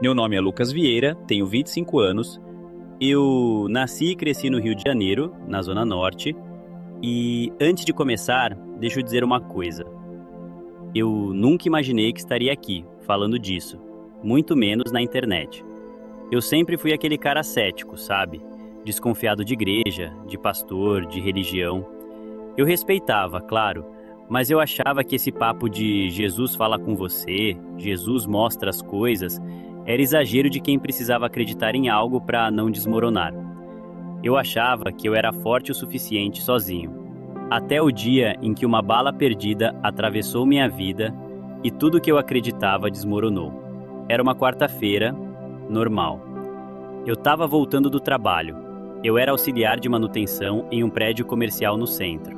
Meu nome é Lucas Vieira, tenho 25 anos. Eu nasci e cresci no Rio de Janeiro, na Zona Norte. E antes de começar, deixa eu dizer uma coisa. Eu nunca imaginei que estaria aqui, falando disso, muito menos na internet. Eu sempre fui aquele cara cético, sabe? Desconfiado de igreja, de pastor, de religião. Eu respeitava, claro, mas eu achava que esse papo de Jesus fala com você, Jesus mostra as coisas, era exagero de quem precisava acreditar em algo para não desmoronar. Eu achava que eu era forte o suficiente sozinho. Até o dia em que uma bala perdida atravessou minha vida e tudo que eu acreditava desmoronou. Era uma quarta-feira, normal. Eu estava voltando do trabalho. Eu era auxiliar de manutenção em um prédio comercial no centro.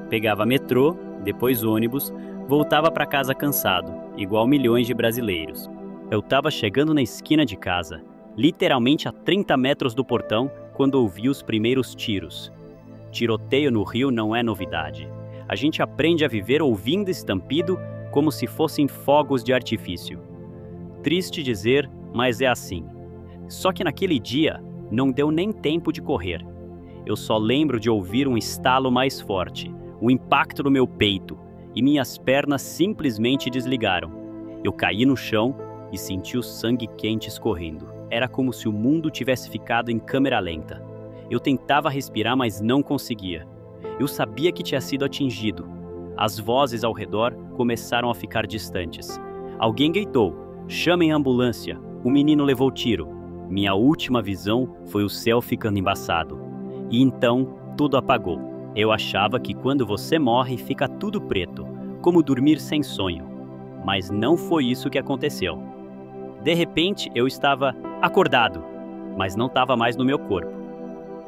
Pegava metrô, depois ônibus, voltava para casa cansado, igual milhões de brasileiros. Eu estava chegando na esquina de casa, literalmente a 30 metros do portão, quando ouvi os primeiros tiros. Tiroteio no Rio não é novidade. A gente aprende a viver ouvindo estampido como se fossem fogos de artifício. Triste dizer, mas é assim. Só que naquele dia, não deu nem tempo de correr. Eu só lembro de ouvir um estalo mais forte, o impacto no meu peito, e minhas pernas simplesmente desligaram. Eu caí no chão e senti o sangue quente escorrendo. Era como se o mundo tivesse ficado em câmera lenta. Eu tentava respirar, mas não conseguia. Eu sabia que tinha sido atingido. As vozes ao redor começaram a ficar distantes. Alguém gritou: "Chamem a ambulância, o menino levou tiro." Minha última visão foi o céu ficando embaçado. E então, tudo apagou. Eu achava que quando você morre, fica tudo preto, como dormir sem sonho. Mas não foi isso que aconteceu. De repente, eu estava acordado, mas não estava mais no meu corpo.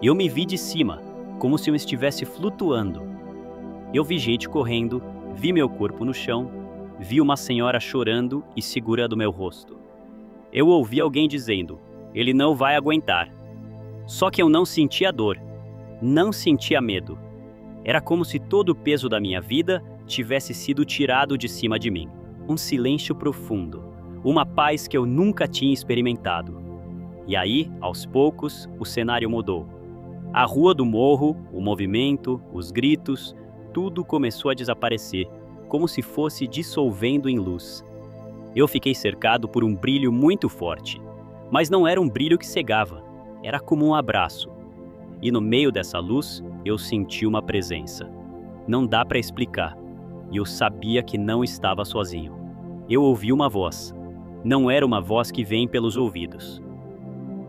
Eu me vi de cima, como se eu estivesse flutuando. Eu vi gente correndo, vi meu corpo no chão, vi uma senhora chorando e segurando meu rosto. Eu ouvi alguém dizendo: "Ele não vai aguentar." Só que eu não sentia dor, não sentia medo. Era como se todo o peso da minha vida tivesse sido tirado de cima de mim. Um silêncio profundo, uma paz que eu nunca tinha experimentado. E aí, aos poucos, o cenário mudou. A rua do morro, o movimento, os gritos, tudo começou a desaparecer, como se fosse dissolvendo em luz. Eu fiquei cercado por um brilho muito forte, mas não era um brilho que cegava, era como um abraço. E no meio dessa luz, eu senti uma presença. Não dá para explicar, e eu sabia que não estava sozinho. Eu ouvi uma voz. Não era uma voz que vem pelos ouvidos.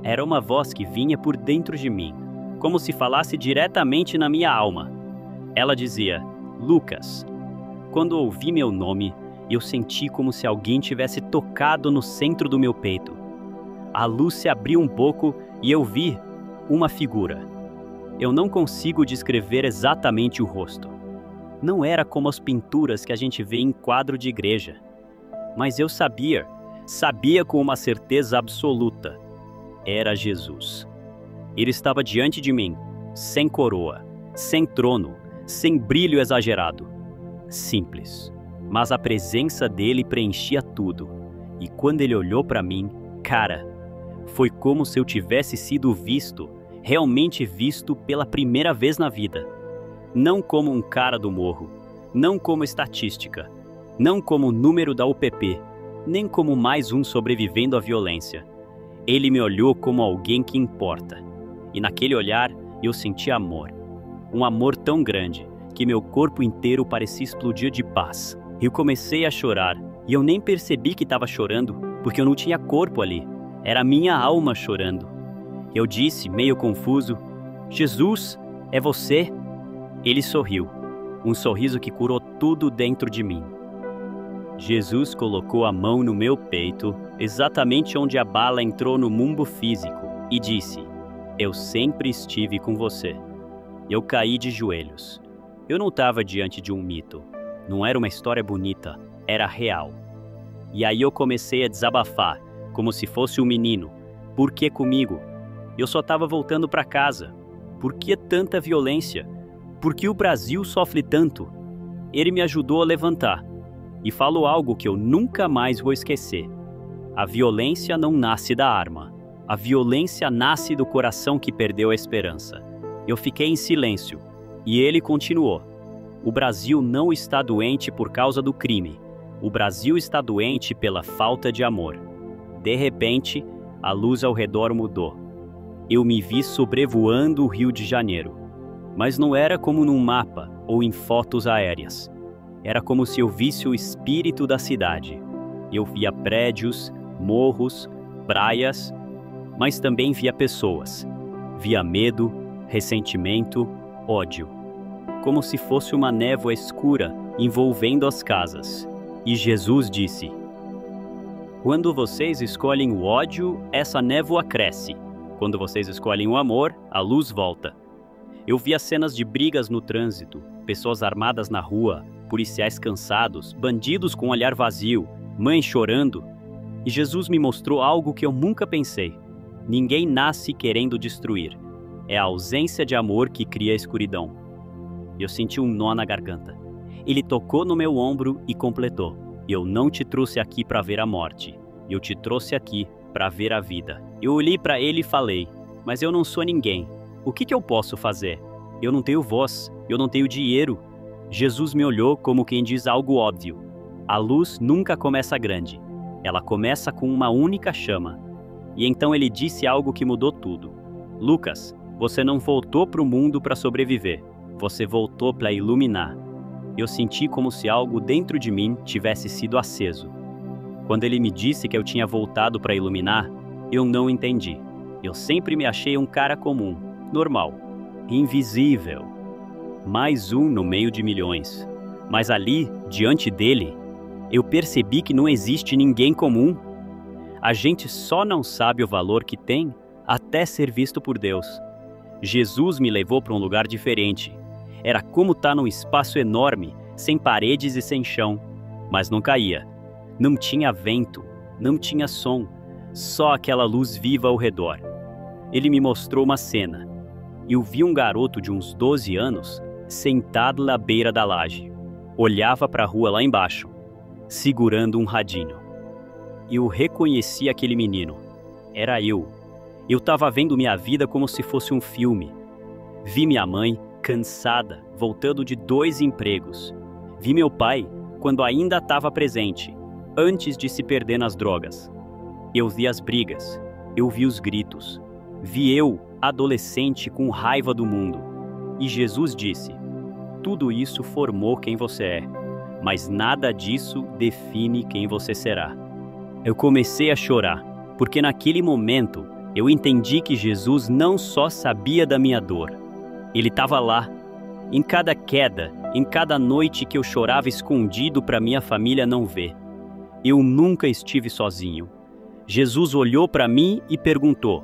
Era uma voz que vinha por dentro de mim, como se falasse diretamente na minha alma. Ela dizia: "Lucas." Quando ouvi meu nome, eu senti como se alguém tivesse tocado no centro do meu peito. A luz se abriu um pouco e eu vi uma figura. Eu não consigo descrever exatamente o rosto. Não era como as pinturas que a gente vê em quadro de igreja. Mas eu sabia com uma certeza absoluta. Era Jesus. Ele estava diante de mim, sem coroa, sem trono, sem brilho exagerado. Simples. Mas a presença dele preenchia tudo. E quando ele olhou para mim, cara, foi como se eu tivesse sido visto, realmente visto pela primeira vez na vida. Não como um cara do morro, não como estatística, não como número da UPP, nem como mais um sobrevivendo à violência. Ele me olhou como alguém que importa. E naquele olhar eu senti amor. Um amor tão grande que meu corpo inteiro parecia explodir de paz. Eu comecei a chorar e eu nem percebi que estava chorando, porque eu não tinha corpo ali. Era minha alma chorando. Eu disse, meio confuso: "Jesus, é você?" Ele sorriu, um sorriso que curou tudo dentro de mim. Jesus colocou a mão no meu peito, exatamente onde a bala entrou no mundo físico, e disse: "Eu sempre estive com você." Eu caí de joelhos. Eu não estava diante de um mito. Não era uma história bonita, era real. E aí eu comecei a desabafar, como se fosse um menino. Por que comigo? Eu só estava voltando para casa. Por que tanta violência? Por que o Brasil sofre tanto? Ele me ajudou a levantar e falou algo que eu nunca mais vou esquecer. A violência não nasce da arma. A violência nasce do coração que perdeu a esperança. Eu fiquei em silêncio, e ele continuou. O Brasil não está doente por causa do crime. O Brasil está doente pela falta de amor. De repente, a luz ao redor mudou. Eu me vi sobrevoando o Rio de Janeiro. Mas não era como num mapa ou em fotos aéreas. Era como se eu visse o espírito da cidade. Eu via prédios, morros, praias, mas também via pessoas. Via medo, ressentimento, ódio. Como se fosse uma névoa escura envolvendo as casas. E Jesus disse: quando vocês escolhem o ódio, essa névoa cresce. Quando vocês escolhem o amor, a luz volta. Eu via cenas de brigas no trânsito, pessoas armadas na rua, policiais cansados, bandidos com um olhar vazio, mães chorando. E Jesus me mostrou algo que eu nunca pensei. Ninguém nasce querendo destruir. É a ausência de amor que cria a escuridão. Eu senti um nó na garganta. Ele tocou no meu ombro e completou: eu não te trouxe aqui para ver a morte. Eu te trouxe aqui para ver a vida. Eu olhei para ele e falei: mas eu não sou ninguém. O que eu posso fazer? Eu não tenho voz, eu não tenho dinheiro. Jesus me olhou como quem diz algo óbvio. A luz nunca começa grande. Ela começa com uma única chama. E então ele disse algo que mudou tudo. Lucas, você não voltou para o mundo para sobreviver. Você voltou para iluminar. Eu senti como se algo dentro de mim tivesse sido aceso. Quando ele me disse que eu tinha voltado para iluminar, eu não entendi. Eu sempre me achei um cara comum, normal, invisível. Mais um no meio de milhões. Mas ali, diante dele, eu percebi que não existe ninguém comum. A gente só não sabe o valor que tem até ser visto por Deus. Jesus me levou para um lugar diferente. Era como estar num espaço enorme, sem paredes e sem chão. Mas não caía. Não tinha vento, não tinha som, só aquela luz viva ao redor. Ele me mostrou uma cena. Eu vi um garoto de uns 12 anos sentado na beira da laje. Olhava para a rua lá embaixo, segurando um radinho. Eu reconheci aquele menino. Era eu. Eu estava vendo minha vida como se fosse um filme. Vi minha mãe, cansada, voltando de 2 empregos. Vi meu pai, quando ainda estava presente, antes de se perder nas drogas. Eu vi as brigas, eu vi os gritos. Vi eu, adolescente, com raiva do mundo. E Jesus disse: tudo isso formou quem você é, mas nada disso define quem você será. Eu comecei a chorar, porque naquele momento eu entendi que Jesus não só sabia da minha dor, ele estava lá, em cada queda, em cada noite que eu chorava escondido para minha família não ver. Eu nunca estive sozinho. Jesus olhou para mim e perguntou: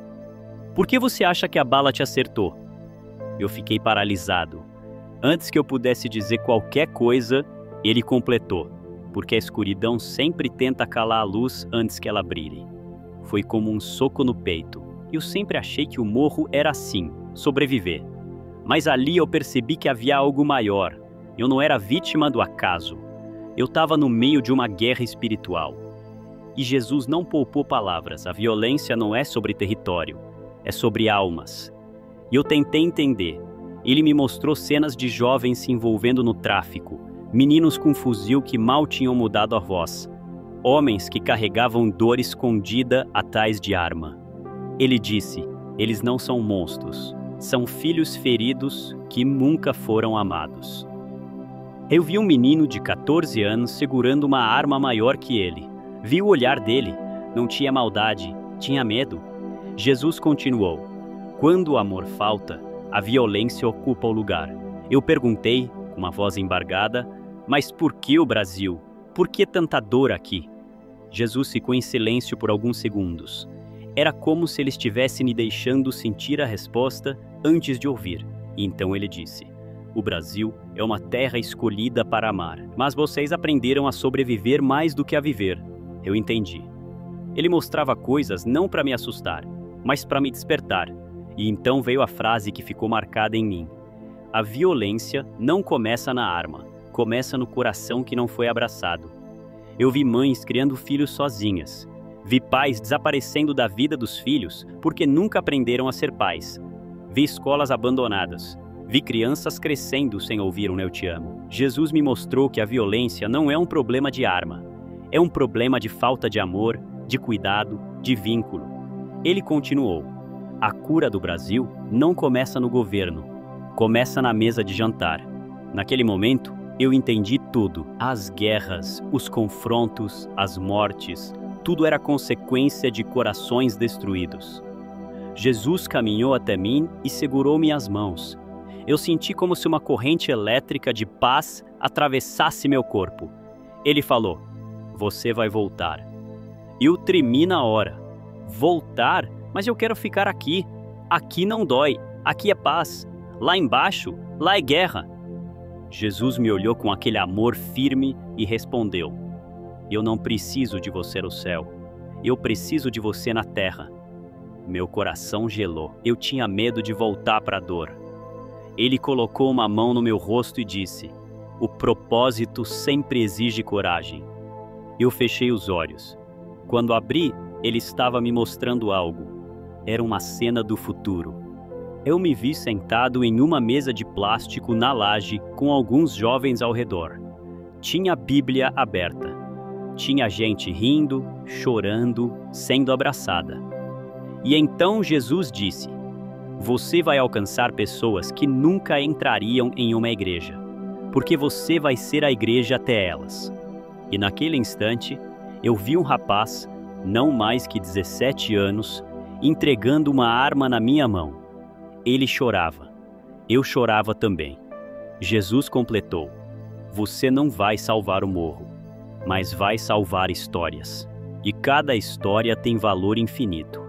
por que você acha que a bala te acertou? Eu fiquei paralisado. Antes que eu pudesse dizer qualquer coisa, ele completou: porque a escuridão sempre tenta calar a luz antes que ela brilhe. Foi como um soco no peito. Eu sempre achei que o morro era assim, sobreviver. Mas ali eu percebi que havia algo maior. Eu não era vítima do acaso. Eu estava no meio de uma guerra espiritual. E Jesus não poupou palavras. A violência não é sobre território, é sobre almas. E eu tentei entender. Ele me mostrou cenas de jovens se envolvendo no tráfico, meninos com fuzil que mal tinham mudado a voz, homens que carregavam dor escondida atrás de arma. Ele disse: eles não são monstros, são filhos feridos que nunca foram amados. Eu vi um menino de 14 anos segurando uma arma maior que ele. Vi o olhar dele, não tinha maldade, tinha medo. Jesus continuou: quando o amor falta, a violência ocupa o lugar. Eu perguntei, com uma voz embargada: mas por que o Brasil? Por que tanta dor aqui? Jesus ficou em silêncio por alguns segundos. Era como se ele estivesse me deixando sentir a resposta antes de ouvir. E então ele disse: o Brasil é uma terra escolhida para amar, mas vocês aprenderam a sobreviver mais do que a viver. Eu entendi. Ele mostrava coisas não para me assustar, mas para me despertar. E então veio a frase que ficou marcada em mim: a violência não começa na arma, começa no coração que não foi abraçado. Eu vi mães criando filhos sozinhas. Vi pais desaparecendo da vida dos filhos porque nunca aprenderam a ser pais. Vi escolas abandonadas. Vi crianças crescendo sem ouvir um "eu te amo". Jesus me mostrou que a violência não é um problema de arma. É um problema de falta de amor, de cuidado, de vínculo. Ele continuou: a cura do Brasil não começa no governo, começa na mesa de jantar. Naquele momento, eu entendi tudo. As guerras, os confrontos, as mortes, tudo era consequência de corações destruídos. Jesus caminhou até mim e segurou minhas mãos. Eu senti como se uma corrente elétrica de paz atravessasse meu corpo. Ele falou: você vai voltar. Eu tremi na hora. Voltar? Mas eu quero ficar aqui. Aqui não dói. Aqui é paz. Lá embaixo, lá é guerra. Jesus me olhou com aquele amor firme e respondeu: eu não preciso de você no céu. Eu preciso de você na terra. Meu coração gelou. Eu tinha medo de voltar para a dor. Ele colocou uma mão no meu rosto e disse: o propósito sempre exige coragem. Eu fechei os olhos. Quando abri, ele estava me mostrando algo. Era uma cena do futuro. Eu me vi sentado em uma mesa de plástico na laje com alguns jovens ao redor. Tinha a Bíblia aberta. Tinha gente rindo, chorando, sendo abraçada. E então Jesus disse: você vai alcançar pessoas que nunca entrariam em uma igreja, porque você vai ser a igreja até elas. E naquele instante, eu vi um rapaz, não mais que 17 anos, entregando uma arma na minha mão. Ele chorava. Eu chorava também. Jesus completou: você não vai salvar o morro, mas vai salvar histórias. E cada história tem valor infinito.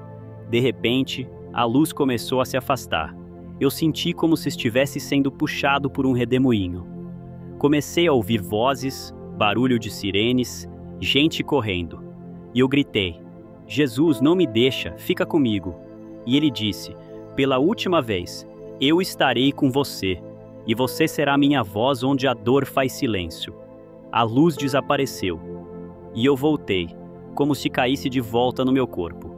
De repente, a luz começou a se afastar. Eu senti como se estivesse sendo puxado por um redemoinho. Comecei a ouvir vozes, barulho de sirenes, gente correndo. E eu gritei: Jesus, não me deixa, fica comigo. E ele disse: pela última vez, eu estarei com você, e você será minha voz onde a dor faz silêncio. A luz desapareceu, e eu voltei, como se caísse de volta no meu corpo.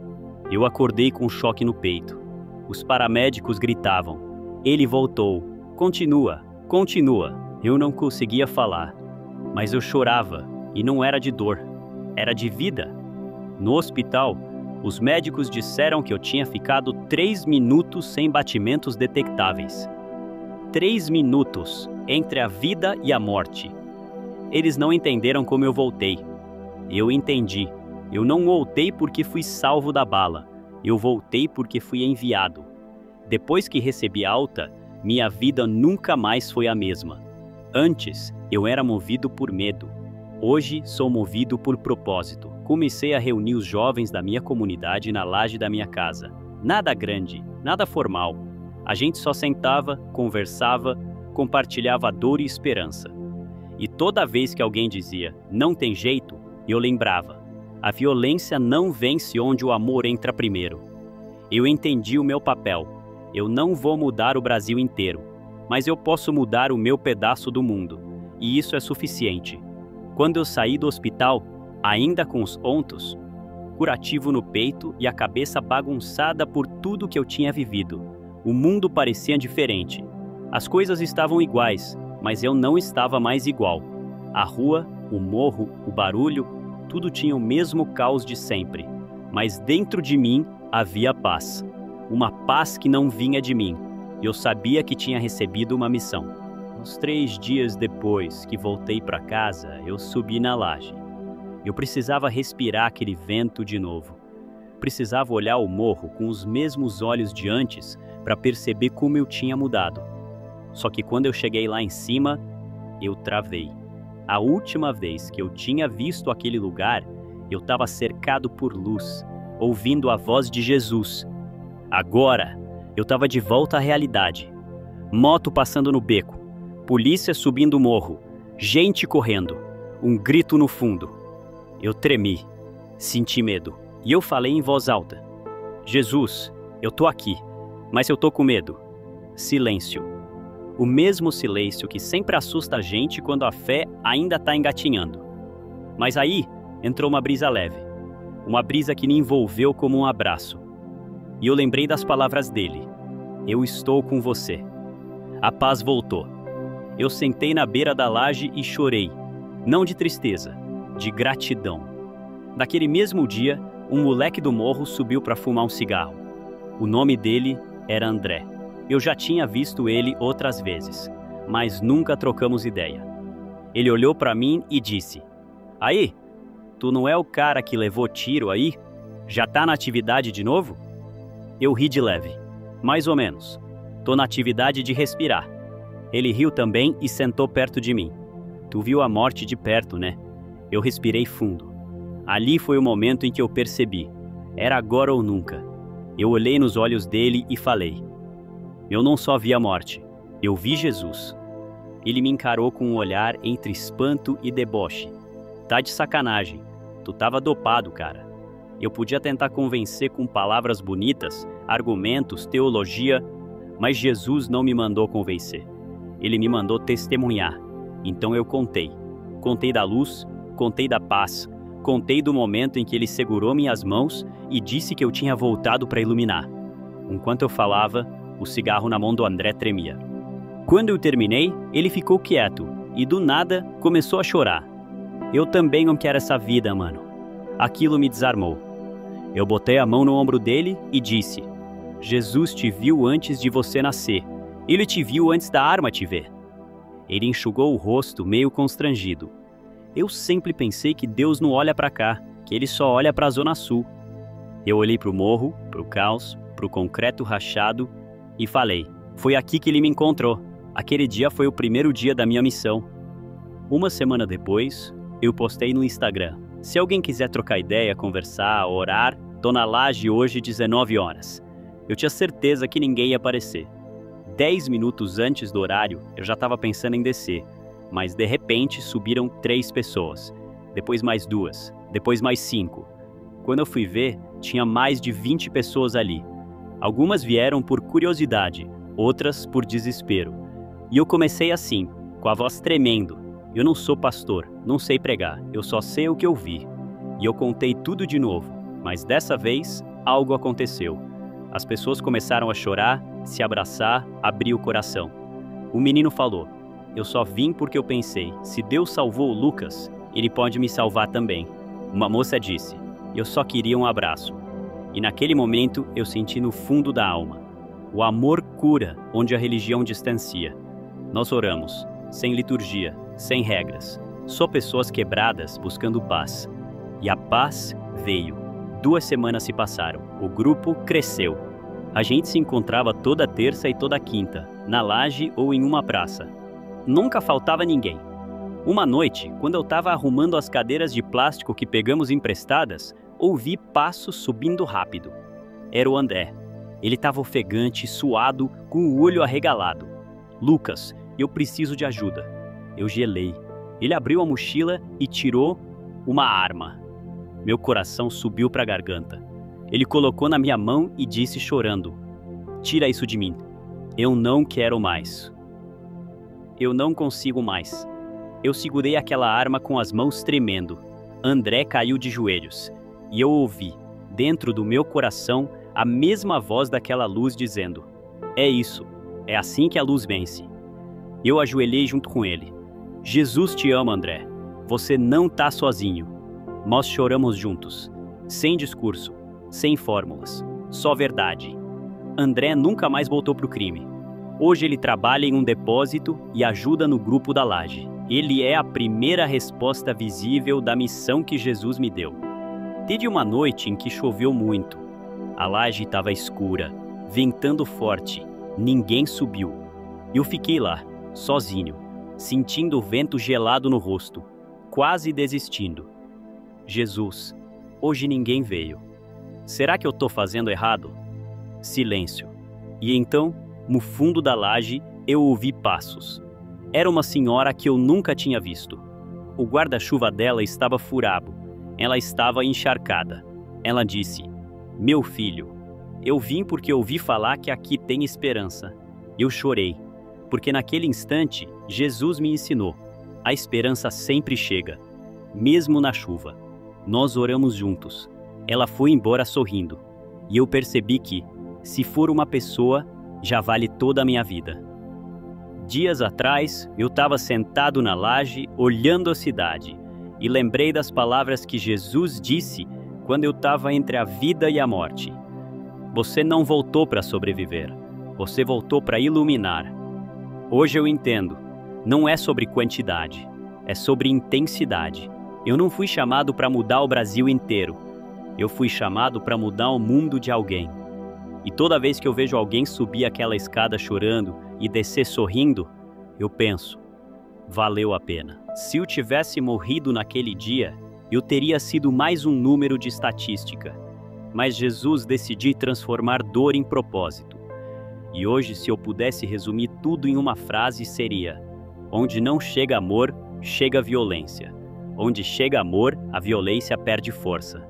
Eu acordei com um choque no peito. Os paramédicos gritavam: ele voltou, continua, continua. Eu não conseguia falar, mas eu chorava, e não era de dor, era de vida. No hospital, os médicos disseram que eu tinha ficado 3 minutos sem batimentos detectáveis. 3 minutos entre a vida e a morte. Eles não entenderam como eu voltei. Eu entendi. Eu não voltei porque fui salvo da bala. Eu voltei porque fui enviado. Depois que recebi alta, minha vida nunca mais foi a mesma. Antes, eu era movido por medo. Hoje, sou movido por propósito. Comecei a reunir os jovens da minha comunidade na laje da minha casa. Nada grande, nada formal. A gente só sentava, conversava, compartilhava dor e esperança. E toda vez que alguém dizia, não tem jeito, eu lembrava: a violência não vence onde o amor entra primeiro. Eu entendi o meu papel. Eu não vou mudar o Brasil inteiro, mas eu posso mudar o meu pedaço do mundo. E isso é suficiente. Quando eu saí do hospital, ainda com os pontos, curativo no peito e a cabeça bagunçada por tudo que eu tinha vivido, o mundo parecia diferente. As coisas estavam iguais, mas eu não estava mais igual. A rua, o morro, o barulho, tudo tinha o mesmo caos de sempre. Mas dentro de mim havia paz. Uma paz que não vinha de mim. Eu sabia que tinha recebido uma missão. Uns 3 dias depois que voltei para casa, eu subi na laje. Eu precisava respirar aquele vento de novo. Precisava olhar o morro com os mesmos olhos de antes para perceber como eu tinha mudado. Só que quando eu cheguei lá em cima, eu travei. A última vez que eu tinha visto aquele lugar, eu estava cercado por luz, ouvindo a voz de Jesus. Agora, eu estava de volta à realidade. Moto passando no beco, polícia subindo o morro, gente correndo, um grito no fundo. Eu tremi, senti medo, e eu falei em voz alta: Jesus, eu tô aqui, mas eu tô com medo. Silêncio. O mesmo silêncio que sempre assusta a gente quando a fé ainda está engatinhando. Mas aí entrou uma brisa leve. uma brisa que me envolveu como um abraço. E eu lembrei das palavras dele: eu estou com você. A paz voltou. Eu sentei na beira da laje e chorei, não de tristeza, de gratidão. Naquele mesmo dia, um moleque do morro subiu para fumar um cigarro. O nome dele era André. Eu já tinha visto ele outras vezes, mas nunca trocamos ideia. Ele olhou para mim e disse: aí, tu não é o cara que levou tiro aí? Já tá na atividade de novo? Eu ri de leve. Mais ou menos. Tô na atividade de respirar. Ele riu também e sentou perto de mim. Tu viu a morte de perto, né? Eu respirei fundo. Ali foi o momento em que eu percebi. Era agora ou nunca. Eu olhei nos olhos dele e falei: eu não só vi a morte, eu vi Jesus. Ele me encarou com um olhar entre espanto e deboche. Tá de sacanagem. Tu tava dopado, cara. Eu podia tentar convencer com palavras bonitas, argumentos, teologia, mas Jesus não me mandou convencer. Ele me mandou testemunhar. Então eu contei. Contei da luz, contei da paz, contei do momento em que ele segurou minhas mãos e disse que eu tinha voltado para iluminar. Enquanto eu falava, o cigarro na mão do André tremia. Quando eu terminei, ele ficou quieto e do nada começou a chorar. Eu também não quero essa vida, mano. Aquilo me desarmou. Eu botei a mão no ombro dele e disse: Jesus te viu antes de você nascer. Ele te viu antes da arma te ver. Ele enxugou o rosto meio constrangido. Eu sempre pensei que Deus não olha para cá, que ele só olha para a Zona Sul. Eu olhei para o morro, para o caos, para o concreto rachado e falei: foi aqui que ele me encontrou. Aquele dia foi o primeiro dia da minha missão. Uma semana depois, eu postei no Instagram: se alguém quiser trocar ideia, conversar, orar, tô na laje hoje 19 horas. Eu tinha certeza que ninguém ia aparecer. 10 minutos antes do horário, eu já estava pensando em descer, mas de repente subiram 3 pessoas, depois mais 2, depois mais 5. Quando eu fui ver, tinha mais de 20 pessoas ali. Algumas vieram por curiosidade, outras por desespero. E eu comecei assim, com a voz tremendo: eu não sou pastor, não sei pregar, eu só sei o que eu vi. E eu contei tudo de novo, mas dessa vez algo aconteceu. As pessoas começaram a chorar, se abraçar, abrir o coração. O menino falou: eu só vim porque eu pensei, se Deus salvou o Lucas, ele pode me salvar também. Uma moça disse: eu só queria um abraço. E naquele momento eu senti no fundo da alma: o amor cura onde a religião distancia. Nós oramos, sem liturgia, sem regras, só pessoas quebradas buscando paz. E a paz veio. 2 semanas se passaram, o grupo cresceu. A gente se encontrava toda terça e toda quinta, na laje ou em uma praça. Nunca faltava ninguém. Uma noite, quando eu estava arrumando as cadeiras de plástico que pegamos emprestadas, ouvi passos subindo rápido. Era o André. Ele estava ofegante, suado, com o olho arregalado. Lucas, eu preciso de ajuda. Eu gelei. Ele abriu a mochila e tirou uma arma. Meu coração subiu para a garganta. Ele colocou na minha mão e disse chorando: tira isso de mim. Eu não quero mais. Eu não consigo mais. Eu segurei aquela arma com as mãos tremendo. André caiu de joelhos. E eu ouvi, dentro do meu coração, a mesma voz daquela luz dizendo: é isso. É assim que a luz vence. Eu ajoelhei junto com ele. Jesus te ama, André. Você não tá sozinho. Nós choramos juntos. Sem discurso, sem fórmulas, só verdade. André nunca mais voltou pro crime. Hoje ele trabalha em um depósito e ajuda no grupo da laje. Ele é a primeira resposta visível da missão que Jesus me deu. Teve uma noite em que choveu muito. A laje estava escura, ventando forte. Ninguém subiu. Eu fiquei lá, sozinho, sentindo o vento gelado no rosto, quase desistindo. Jesus, hoje ninguém veio. Será que eu tô fazendo errado? Silêncio. E então, no fundo da laje, eu ouvi passos. Era uma senhora que eu nunca tinha visto. O guarda-chuva dela estava furado. Ela estava encharcada. Ela disse: meu filho, eu vim porque ouvi falar que aqui tem esperança. Eu chorei, porque naquele instante, Jesus me ensinou: a esperança sempre chega, mesmo na chuva. Nós oramos juntos. Ela foi embora sorrindo, e eu percebi que, se for uma pessoa, já vale toda a minha vida. Dias atrás, eu estava sentado na laje, olhando a cidade, e lembrei das palavras que Jesus disse quando eu estava entre a vida e a morte. Você não voltou para sobreviver, você voltou para iluminar. Hoje eu entendo, não é sobre quantidade, é sobre intensidade. Eu não fui chamado para mudar o Brasil inteiro, eu fui chamado para mudar o mundo de alguém. E toda vez que eu vejo alguém subir aquela escada chorando e descer sorrindo, eu penso, valeu a pena. Se eu tivesse morrido naquele dia, eu teria sido mais um número de estatística. Mas Jesus decidiu transformar dor em propósito. E hoje, se eu pudesse resumir tudo em uma frase, seria: onde não chega amor, chega violência. Onde chega amor, a violência perde força.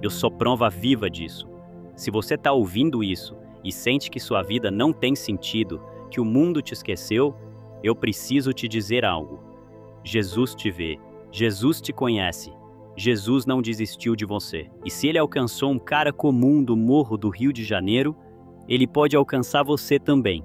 Eu sou prova viva disso. Se você está ouvindo isso e sente que sua vida não tem sentido, que o mundo te esqueceu, eu preciso te dizer algo. Jesus te vê, Jesus te conhece, Jesus não desistiu de você. E se ele alcançou um cara comum do morro do Rio de Janeiro, ele pode alcançar você também.